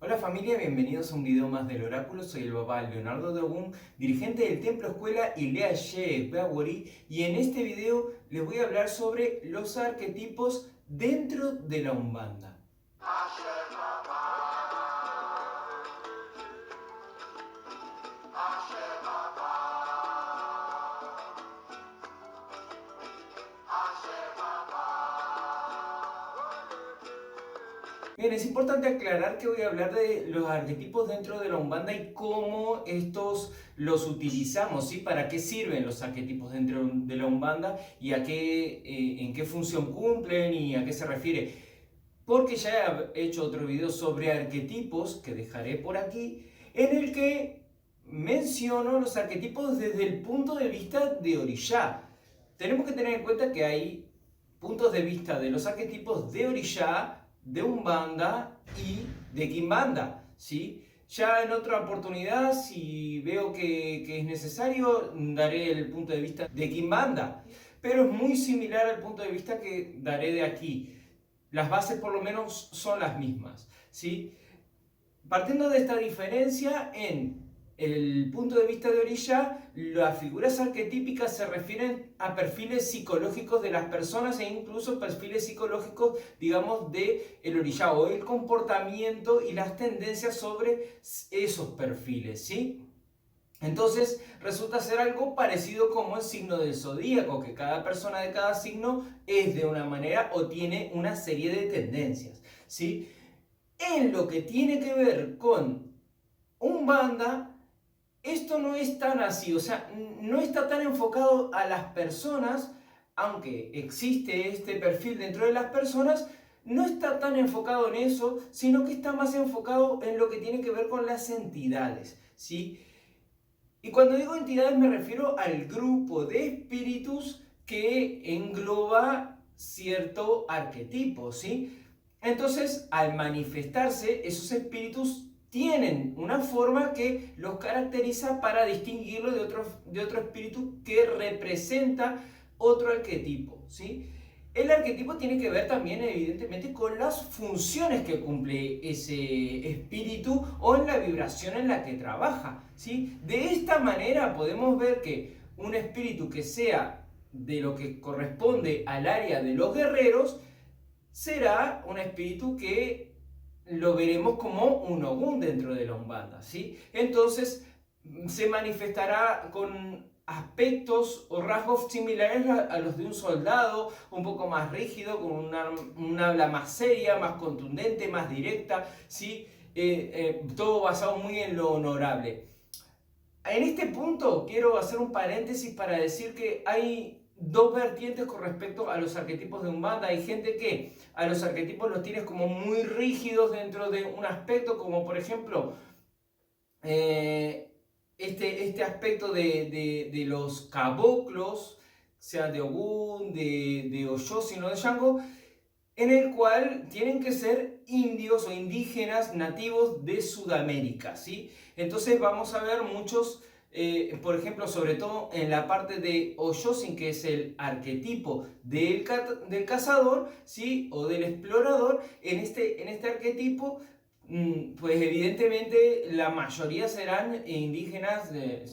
Hola familia, bienvenidos a un video más del oráculo. Soy el papá Leonardo Dogún, dirigente del Templo Escuela Ilea She Peabody, y en este video les voy a hablar sobre los arquetipos dentro de la Umbanda. Bien, es importante aclarar que voy a hablar de los arquetipos dentro de la Umbanda y cómo estos los utilizamos, ¿sí? Para qué sirven los arquetipos dentro de la Umbanda y en qué función cumplen y a qué se refiere. Porque ya he hecho otro video sobre arquetipos que dejaré por aquí, en el que menciono los arquetipos desde el punto de vista de Orishá. Tenemos que tener en cuenta que hay puntos de vista de los arquetipos de Orishá, de Umbanda y de Kimbanda, ¿sí? Ya en otra oportunidad, si veo que es necesario, daré el punto de vista de Kimbanda, pero es muy similar al punto de vista que daré de aquí. Las bases por lo menos son las mismas, ¿sí? Partiendo de esta diferencia, en el punto de vista de Orishá, las figuras arquetípicas se refieren a perfiles psicológicos de las personas e incluso perfiles psicológicos, digamos, de el Orishá o el comportamiento y las tendencias sobre esos perfiles, ¿sí? Entonces resulta ser algo parecido como el signo del zodíaco, que cada persona de cada signo es de una manera o tiene una serie de tendencias, ¿sí? En lo que tiene que ver con Umbanda, esto no es tan así, o sea, no está tan enfocado a las personas, aunque existe este perfil dentro de las personas, no está tan enfocado en eso, sino que está más enfocado en lo que tiene que ver con las entidades, ¿sí? Y cuando digo entidades me refiero al grupo de espíritus que engloba cierto arquetipo, ¿sí? Entonces, al manifestarse, esos espíritus tienen una forma que los caracteriza para distinguirlo de otro espíritu que representa otro arquetipo, ¿sí? El arquetipo tiene que ver también, evidentemente, con las funciones que cumple ese espíritu o en la vibración en la que trabaja, ¿sí? De esta manera podemos ver que un espíritu que sea de lo que corresponde al área de los guerreros será un espíritu que lo veremos como un Ogún dentro de la Umbanda, ¿sí? Entonces se manifestará con aspectos o rasgos similares a los de un soldado, un poco más rígido, con un habla más seria, más contundente, más directa, ¿sí? Todo basado muy en lo honorable. En este punto quiero hacer un paréntesis para decir que hay dos vertientes con respecto a los arquetipos de Umbanda. Hay gente que a los arquetipos los tiene como muy rígidos dentro de un aspecto, como por ejemplo este aspecto de los caboclos, sea de Ogún, de Oyo, sino de Shango, en el cual tienen que ser indios o indígenas nativos de Sudamérica, ¿sí? Entonces vamos a ver muchos, por ejemplo, sobre todo en la parte de Oyosin, que es el arquetipo del cazador, ¿sí? O del explorador, en este arquetipo, pues evidentemente la mayoría serán indígenas de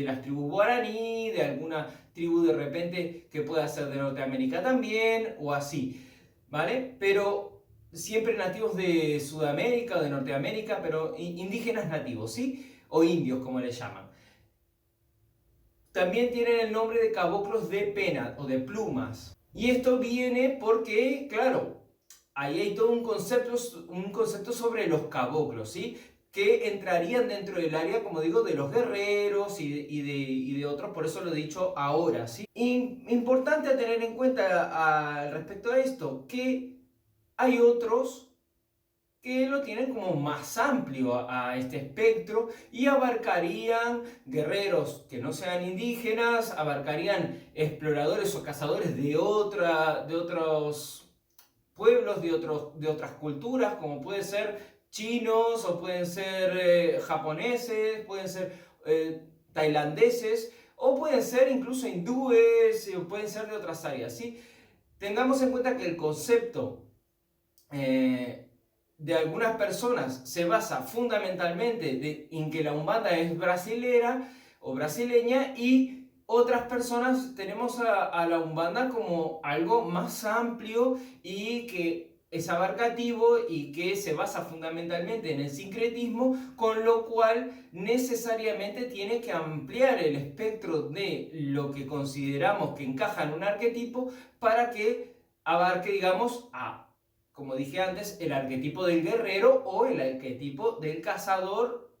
las tribus guaraní, de alguna tribu de repente que pueda ser de Norteamérica también, o así. ¿Vale? Pero siempre nativos de Sudamérica o de Norteamérica, pero indígenas nativos, ¿sí? O indios, como les llaman. También tienen el nombre de caboclos de pena o de plumas. Y esto viene porque, claro, ahí hay todo un concepto sobre los caboclos, ¿sí? Que entrarían dentro del área, como digo, de los guerreros y de otros, por eso lo he dicho ahora, ¿sí? Importante a tener en cuenta al respecto a esto, que hay otros que lo tienen como más amplio a este espectro y abarcarían guerreros que no sean indígenas, abarcarían exploradores o cazadores de otros pueblos, de otras culturas, como pueden ser chinos o pueden ser japoneses, pueden ser tailandeses o pueden ser incluso hindúes o pueden ser de otras áreas, ¿sí? Tengamos en cuenta que el concepto de algunas personas se basa fundamentalmente en que la Umbanda es brasilera o brasileña, y otras personas tenemos a la Umbanda como algo más amplio y que es abarcativo y que se basa fundamentalmente en el sincretismo, con lo cual necesariamente tiene que ampliar el espectro de lo que consideramos que encaja en un arquetipo para que abarque, digamos, como dije antes, el arquetipo del guerrero o el arquetipo del cazador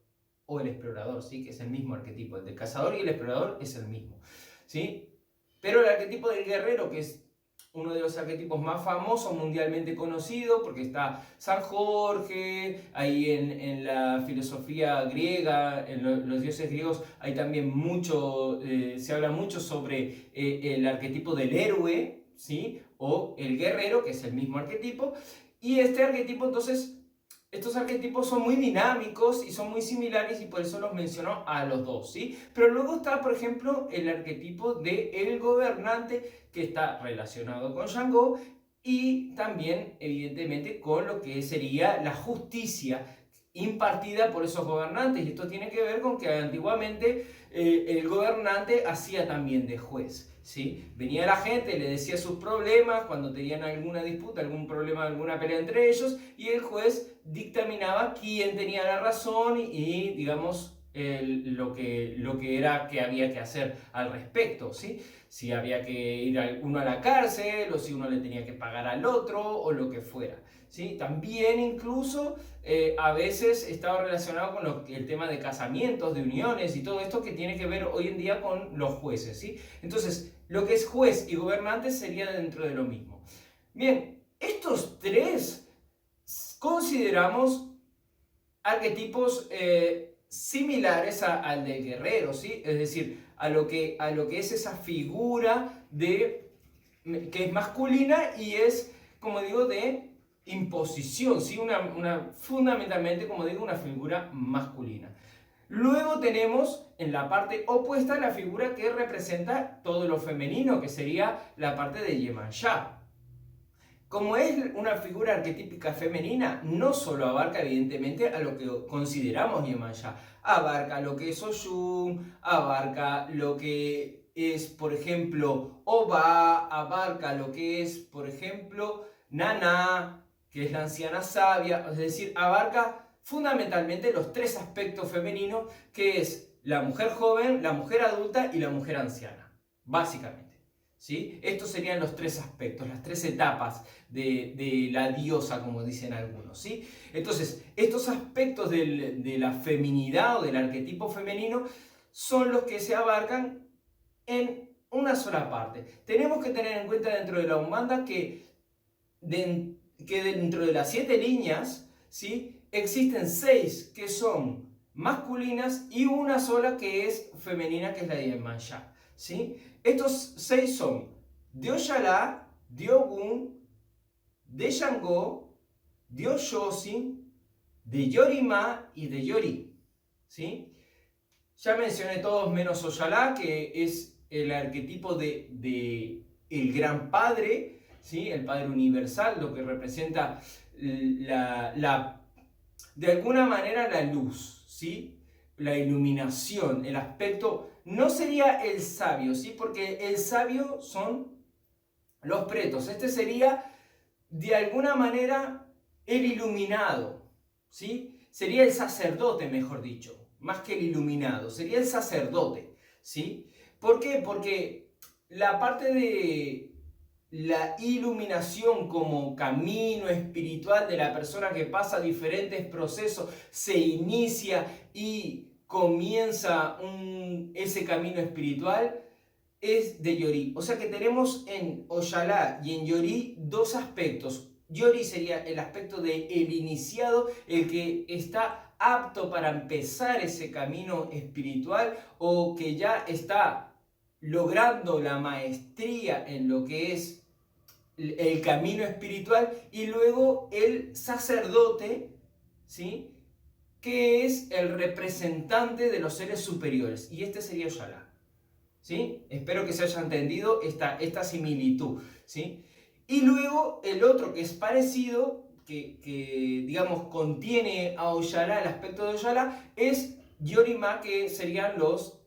o el explorador, ¿sí? Que es el mismo arquetipo. El del cazador y el explorador es el mismo, ¿sí? Pero el arquetipo del guerrero, que es uno de los arquetipos más famosos, mundialmente conocido, porque está San Jorge, ahí en la filosofía griega, en los dioses griegos, hay también mucho, se habla mucho sobre el arquetipo del héroe, ¿sí? O el guerrero, que es el mismo arquetipo, y este arquetipo, entonces, estos arquetipos son muy dinámicos y son muy similares, y por eso los menciono a los dos, ¿sí? Pero luego está, por ejemplo, el arquetipo del gobernante, que está relacionado con Shango y también, evidentemente, con lo que sería la justicia impartida por esos gobernantes. Y esto tiene que ver con que antiguamente el gobernante hacía también de juez, ¿sí? Venía la gente, le decía sus problemas cuando tenían alguna disputa, algún problema, alguna pelea entre ellos, y el juez dictaminaba quién tenía la razón y digamos, lo que era que había que hacer al respecto, ¿sí? Si había que ir uno a la cárcel, o si uno le tenía que pagar al otro, o lo que fuera, ¿sí? También incluso a veces estaba relacionado con el tema de casamientos, de uniones y todo esto que tiene que ver hoy en día con los jueces, ¿sí? Entonces, lo que es juez y gobernante sería dentro de lo mismo. Bien, estos tres consideramos arquetipos similares al del guerrero, ¿sí? Es decir, a lo que es esa figura que es masculina y es, como digo, de imposición, ¿sí? Fundamentalmente, como digo, una figura masculina. Luego tenemos en la parte opuesta la figura que representa todo lo femenino, que sería la parte de Yemanjá. Como es una figura arquetípica femenina, no solo abarca evidentemente a lo que consideramos Yemanjá, abarca lo que es Oshun, abarca lo que es, por ejemplo, Oba, abarca lo que es, por ejemplo, Nana, que es la anciana sabia, es decir, abarca fundamentalmente los tres aspectos femeninos, que es la mujer joven, la mujer adulta y la mujer anciana, básicamente. ¿Sí? Estos serían los tres aspectos, las tres etapas de la diosa, como dicen algunos, ¿sí? Entonces, estos aspectos de la feminidad o del arquetipo femenino son los que se abarcan en una sola parte. Tenemos que tener en cuenta dentro de la Umbanda que dentro de las 7 líneas, ¿sí? Existen 6 que son masculinas y una sola que es femenina, que es la de Yemanjá, ¿sí? Estos 6 son de Oyalá, de Ogún, de Shango, de Oshosin, de Yorimá y de Yori, ¿sí? Ya mencioné todos menos Oyalá, que es el arquetipo de el gran padre, ¿sí? El padre universal, lo que representa de alguna manera la luz, ¿sí? La iluminación, el aspecto. No sería el sabio, ¿sí? Porque el sabio son los pretos. Este sería, de alguna manera, el iluminado, ¿sí? Sería el sacerdote, mejor dicho, más que el iluminado. Sería el sacerdote, ¿sí? ¿Por qué? Porque la parte de la iluminación como camino espiritual de la persona que pasa diferentes procesos, se inicia y comienza ese camino espiritual, es de Yori. O sea que tenemos en Oyalá y en Yori dos aspectos. Yori sería el aspecto del iniciado, el que está apto para empezar ese camino espiritual o que ya está logrando la maestría en lo que es el camino espiritual, y luego el sacerdote, ¿sí? Que es el representante de los seres superiores, y este sería Oyalá, ¿sí? Espero que se haya entendido esta similitud, ¿sí? Y luego el otro que es parecido, digamos, contiene a Oyala, el aspecto de Oyala, es Yorima, que serían los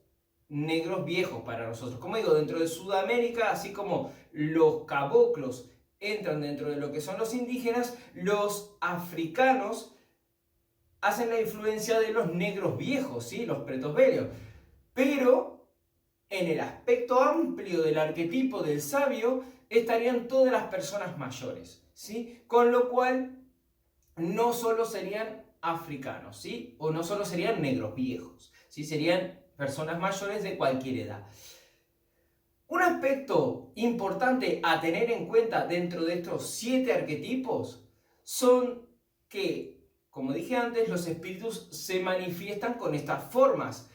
negros viejos para nosotros. Como digo, dentro de Sudamérica, así como los caboclos entran dentro de lo que son los indígenas, los africanos hacen la influencia de los negros viejos, ¿sí? Los pretos belios. Pero en el aspecto amplio del arquetipo del sabio estarían todas las personas mayores, ¿sí? Con lo cual no solo serían africanos, ¿sí? O no solo serían negros viejos, ¿sí? Serían personas mayores de cualquier edad. Un aspecto importante a tener en cuenta dentro de estos 7 arquetipos son que, como dije antes, los espíritus se manifiestan con estas formas.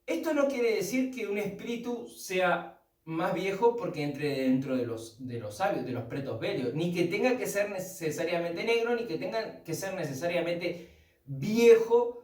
Esto no quiere decir que un espíritu sea más viejo porque entre dentro de los sabios, de los pretos belios, ni que tenga que ser necesariamente negro, ni que tenga que ser necesariamente viejo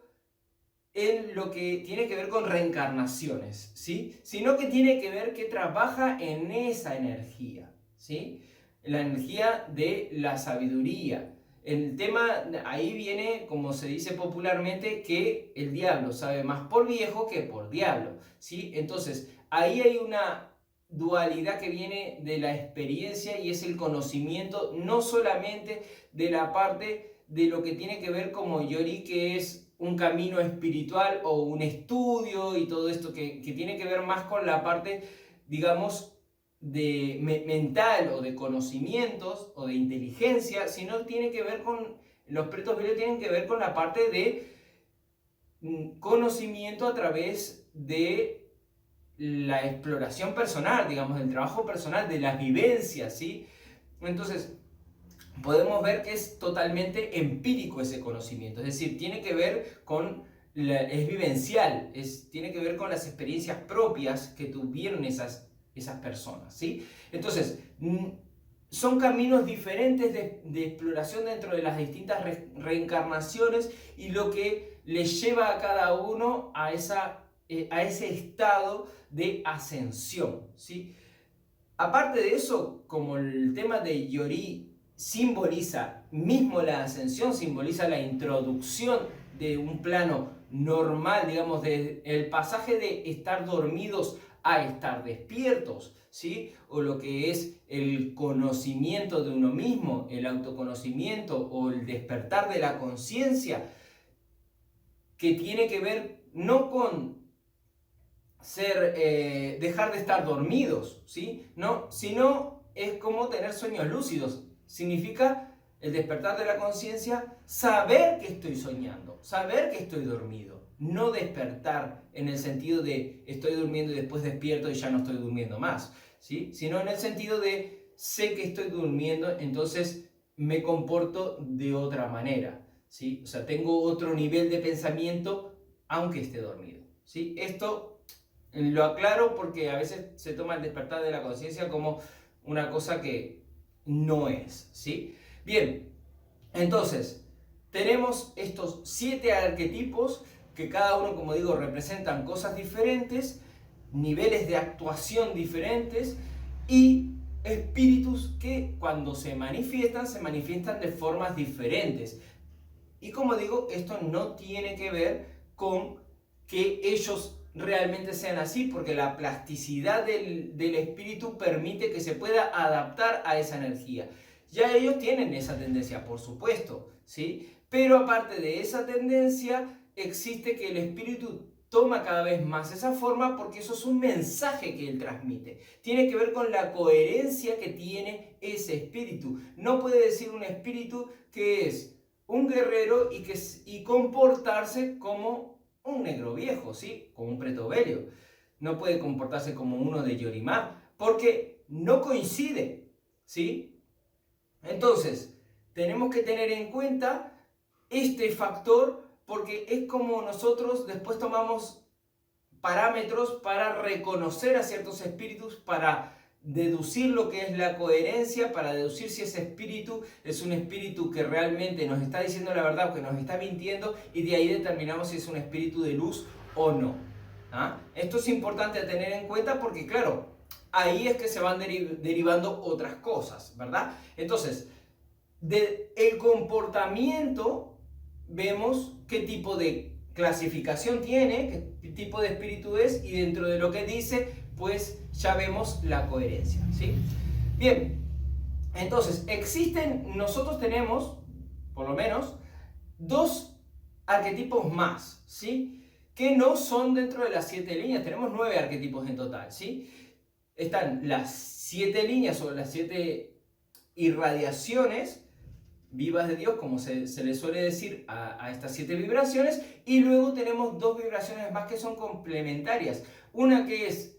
en lo que tiene que ver con reencarnaciones, ¿sí? Sino que tiene que ver que trabaja en esa energía, ¿sí? La energía de la sabiduría. El tema, ahí viene, como se dice popularmente, que el diablo sabe más por viejo que por diablo, ¿sí? Entonces, ahí hay una dualidad que viene de la experiencia y es el conocimiento, no solamente de la parte de lo que tiene que ver como Yori, que es un camino espiritual o un estudio y todo esto que tiene que ver más con la parte, digamos, de mental o de conocimientos o de inteligencia, sino tiene que ver con, los pretos belios tienen que ver con la parte de conocimiento a través de la exploración personal, digamos, del trabajo personal, de las vivencias, ¿sí? Entonces, podemos ver que es totalmente empírico ese conocimiento, es decir, tiene que ver con, es vivencial, tiene que ver con las experiencias propias que tuvieron esas personas, ¿sí? Entonces, son caminos diferentes de exploración dentro de las distintas reencarnaciones y lo que les lleva a cada uno a ese estado de ascensión, ¿sí? Aparte de eso, como el tema de Yori simboliza mismo la ascensión, simboliza la introducción de un plano normal, digamos, el pasaje de estar dormidos a estar despiertos, ¿sí? O lo que es el conocimiento de uno mismo, el autoconocimiento o el despertar de la conciencia, que tiene que ver no con dejar de estar dormidos, ¿sí? No, sino es como tener sueños lúcidos. Significa el despertar de la conciencia, saber que estoy soñando, saber que estoy dormido, no despertar en el sentido de estoy durmiendo y después despierto y ya no estoy durmiendo más, ¿sí? Sino en el sentido de sé que estoy durmiendo, entonces me comporto de otra manera, ¿sí? O sea, tengo otro nivel de pensamiento aunque esté dormido, ¿sí? Esto lo aclaro porque a veces se toma el despertar de la conciencia como una cosa que no es, ¿sí? Bien, entonces, tenemos estos 7 arquetipos que cada uno, como digo, representan cosas diferentes, niveles de actuación diferentes y espíritus que cuando se manifiestan de formas diferentes. Y como digo, esto no tiene que ver con que ellos realmente sean así, porque la plasticidad del espíritu permite que se pueda adaptar a esa energía. Ya ellos tienen esa tendencia, por supuesto, ¿sí? Pero aparte de esa tendencia, existe que el espíritu toma cada vez más esa forma porque eso es un mensaje que él transmite. Tiene que ver con la coherencia que tiene ese espíritu. No puede decir un espíritu que es un guerrero y comportarse como un negro viejo, ¿sí? Como un preto belio. No puede comportarse como uno de Yorimá, porque no coincide, ¿sí? Entonces, tenemos que tener en cuenta este factor, porque es como nosotros después tomamos parámetros para reconocer a ciertos espíritus, para deducir lo que es la coherencia, para deducir si ese espíritu es un espíritu que realmente nos está diciendo la verdad o que nos está mintiendo, y de ahí determinamos si es un espíritu de luz o no. ¿Ah? Esto es importante a tener en cuenta porque, claro, ahí es que se van derivando otras cosas, ¿verdad? Entonces, el comportamiento, vemos qué tipo de clasificación tiene, qué tipo de espíritu es, y dentro de lo que dice, pues ya vemos la coherencia, ¿sí? Bien, entonces, nosotros tenemos, por lo menos, 2 arquetipos más, ¿sí? Que no son dentro de las 7 líneas, tenemos 9 arquetipos en total, ¿sí? Están las 7 líneas o las 7 irradiaciones vivas de Dios, como se le suele decir a estas 7 vibraciones, y luego tenemos 2 vibraciones más que son complementarias. Una que es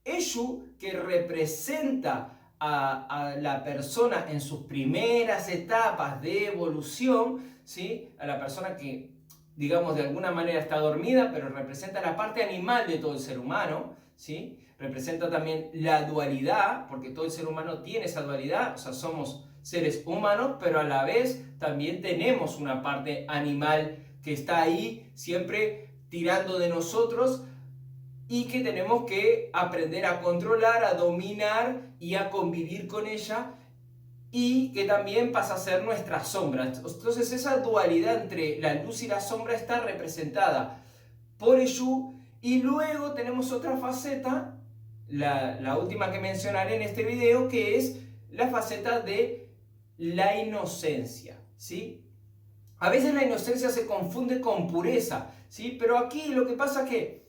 Eshu, que representa a la persona en sus primeras etapas de evolución, ¿sí? A la persona que, digamos, de alguna manera está dormida, pero representa la parte animal de todo el ser humano, ¿sí? Representa también la dualidad, porque todo el ser humano tiene esa dualidad, o sea, somos seres humanos, pero a la vez también tenemos una parte animal que está ahí siempre tirando de nosotros y que tenemos que aprender a controlar, a dominar y a convivir con ella, y que también pasa a ser nuestra sombra. Entonces esa dualidad entre la luz y la sombra está representada por Eshu, y luego tenemos otra faceta, la última que mencionaré en este video, que es la faceta de la inocencia, ¿sí? A veces la inocencia se confunde con pureza, ¿sí? Pero aquí lo que pasa es que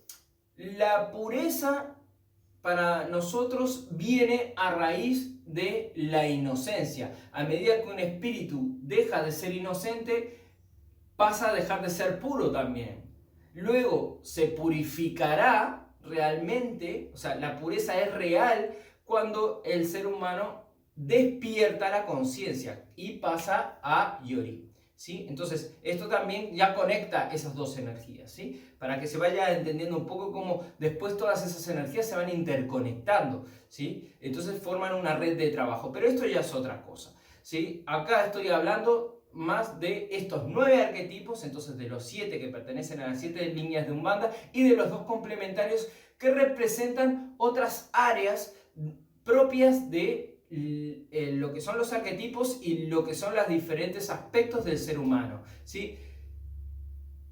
la pureza para nosotros viene a raíz de la inocencia. A medida que un espíritu deja de ser inocente, pasa a dejar de ser puro también. Luego se purificará realmente, o sea, la pureza es real cuando el ser humano despierta la conciencia y pasa a Yori, ¿sí? Entonces, esto también ya conecta esas 2 energías, ¿sí? Para que se vaya entendiendo un poco cómo después todas esas energías se van interconectando, ¿sí? Entonces forman una red de trabajo, pero esto ya es otra cosa, ¿sí? Acá estoy hablando más de estos 9 arquetipos, entonces de los 7 que pertenecen a las 7 líneas de Umbanda y de los 2 complementarios que representan otras áreas propias de lo que son los arquetipos y lo que son los diferentes aspectos del ser humano, ¿sí?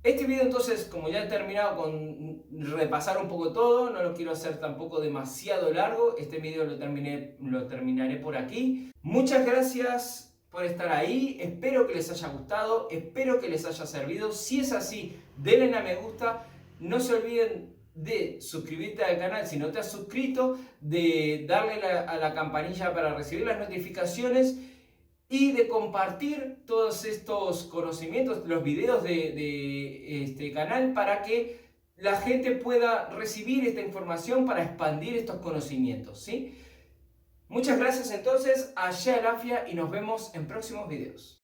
Este video entonces, como ya he terminado con repasar un poco todo, no lo quiero hacer tampoco demasiado largo, este video lo terminaré por aquí. Muchas gracias por estar ahí, espero que les haya gustado, espero que les haya servido. Si es así, denle a me gusta, no se olviden de suscribirte al canal si no te has suscrito, de darle a la campanilla para recibir las notificaciones y de compartir todos estos conocimientos, los videos de este canal, para que la gente pueda recibir esta información para expandir estos conocimientos, ¿sí? Muchas gracias entonces, Ashia el Afia, y nos vemos en próximos videos.